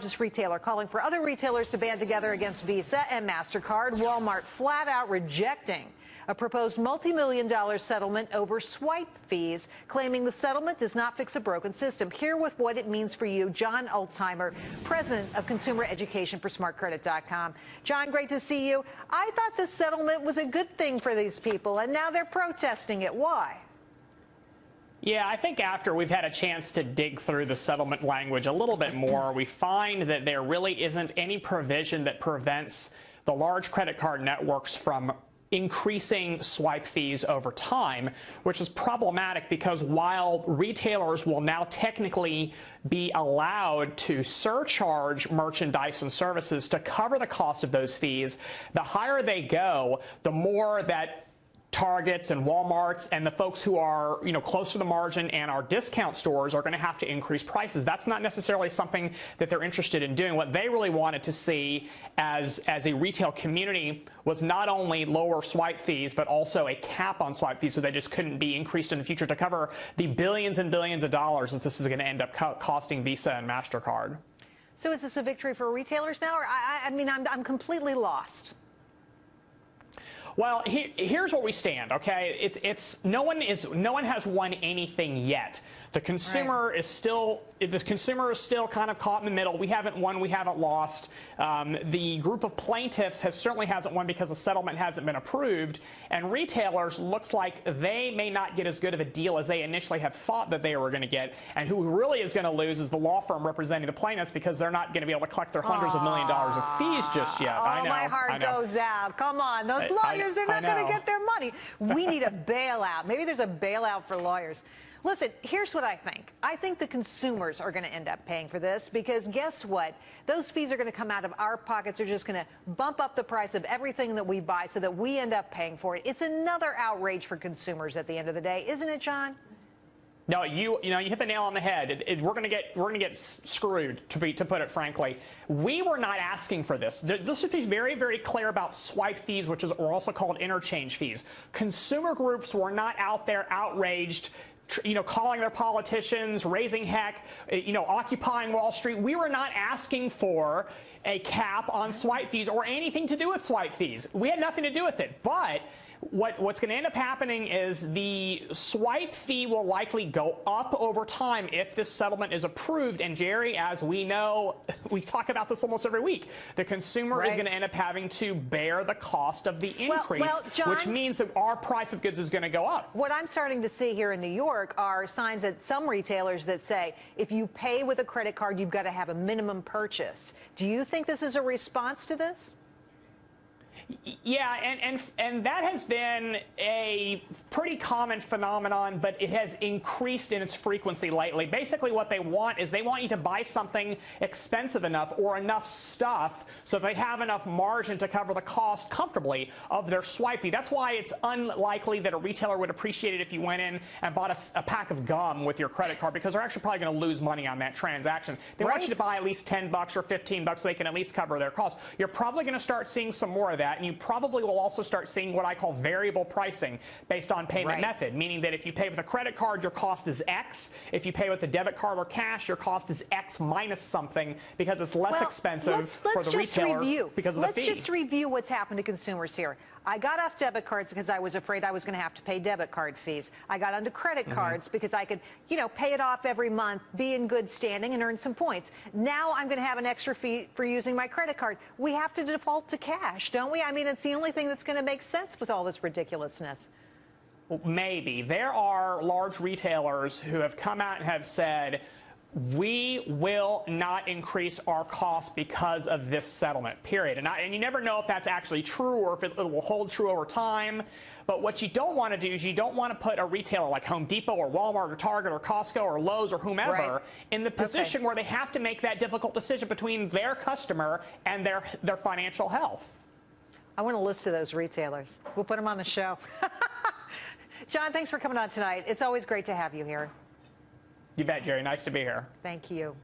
Largest retailer calling for other retailers to band together against Visa and MasterCard. Walmart flat out rejecting a proposed multi-million-dollar settlement over swipe fees, claiming the settlement does not fix a broken system. Here with what it means for you, John Altheimer, president of consumer education for smartcredit.com. John, great to see you. I thought this settlement was a good thing for these people, and now they're protesting it. Why? Yeah, I think after we've had a chance to dig through the settlement language a little bit more, we find that there really isn't any provision that prevents the large credit card networks from increasing swipe fees over time, which is problematic because while retailers will now technically be allowed to surcharge merchandise and services to cover the cost of those fees, the higher they go, the more that Targets and Walmarts and the folks who are, close to the margin and our discount stores are going to have to increase prices. That's not necessarily something that they're interested in doing. What they really wanted to see as a retail community was not only lower swipe fees, but also a cap on swipe fees so they just couldn't be increased in the future to cover the billions and billions of dollars that this is going to end up costing Visa and MasterCard. So is this a victory for retailers now? Or I'm completely lost. Well, here's where we stand. Okay, no one has won anything yet. The consumer is still kind of caught in the middle. We haven't won, we haven't lost. The group of plaintiffs certainly hasn't won because the settlement hasn't been approved. And retailers looks like they may not get as good of a deal as they initially have thought that they were going to get. And who really is going to lose is the law firm representing the plaintiffs because they're not going to be able to collect their hundreds of $millions of fees just yet. I know. My heart goes out. Come on, those lawyers, they're not going to get their money. We need a bailout. Maybe there's a bailout for lawyers. Listen, here's what I think. I think the consumers are going to end up paying for this because guess what? Those fees are going to come out of our pockets. They're just going to bump up the price of everything that we buy so that we end up paying for it. It's another outrage for consumers at the end of the day, isn't it, John? No, you hit the nail on the head. We're going to get screwed, to put it frankly. We were not asking for this. This should be very, very clear about swipe fees, which are also called interchange fees. Consumer groups were not out there outraged, calling their politicians, raising heck, occupying Wall Street. We were not asking for a cap on swipe fees or anything to do with swipe fees. We had nothing to do with it. But what's going to end up happening is the swipe fee will likely go up over time if this settlement is approved. And Jerry, as we know, we talk about this almost every week, the consumer is going to end up having to bear the cost of the increase, John, which means that our price of goods is going to go up. What I'm starting to see here in New York are signs at some retailers that say if you pay with a credit card, you've got to have a minimum purchase. Do you think this is a response to this? Yeah, and that has been a pretty common phenomenon, but it has increased in its frequency lately. Basically, what they want is they want you to buy something expensive enough or enough stuff so they have enough margin to cover the cost comfortably of their swipe fee. That's why it's unlikely that a retailer would appreciate it if you went in and bought a pack of gum with your credit card because they're actually probably going to lose money on that transaction. They want you to buy at least $10 or $15 so they can at least cover their costs. You're probably going to start seeing some more of that. And you probably will also start seeing what I call variable pricing based on payment method, meaning that if you pay with a credit card, your cost is X. If you pay with a debit card or cash, your cost is X minus something because it's less expensive for the retailer because of the fee. Let's just review what's happened to consumers here. I got off debit cards because I was afraid I was going to have to pay debit card fees. I got onto credit cards because I could, pay it off every month, be in good standing, and earn some points. Now I'm going to have an extra fee for using my credit card. We have to default to cash, don't we? I mean, it's the only thing that's going to make sense with all this ridiculousness. Maybe. There are large retailers who have come out and have said, we will not increase our costs because of this settlement, period. And you never know if that's actually true or if it will hold true over time. But what you don't want to do is you don't want to put a retailer like Home Depot or Walmart or Target or Costco or Lowe's or whomever in the position where they have to make that difficult decision between their customer and their financial health. I want a list of those retailers. We'll put them on the show. John, thanks for coming on tonight. It's always great to have you here. You bet, Jerry. Nice to be here. Thank you.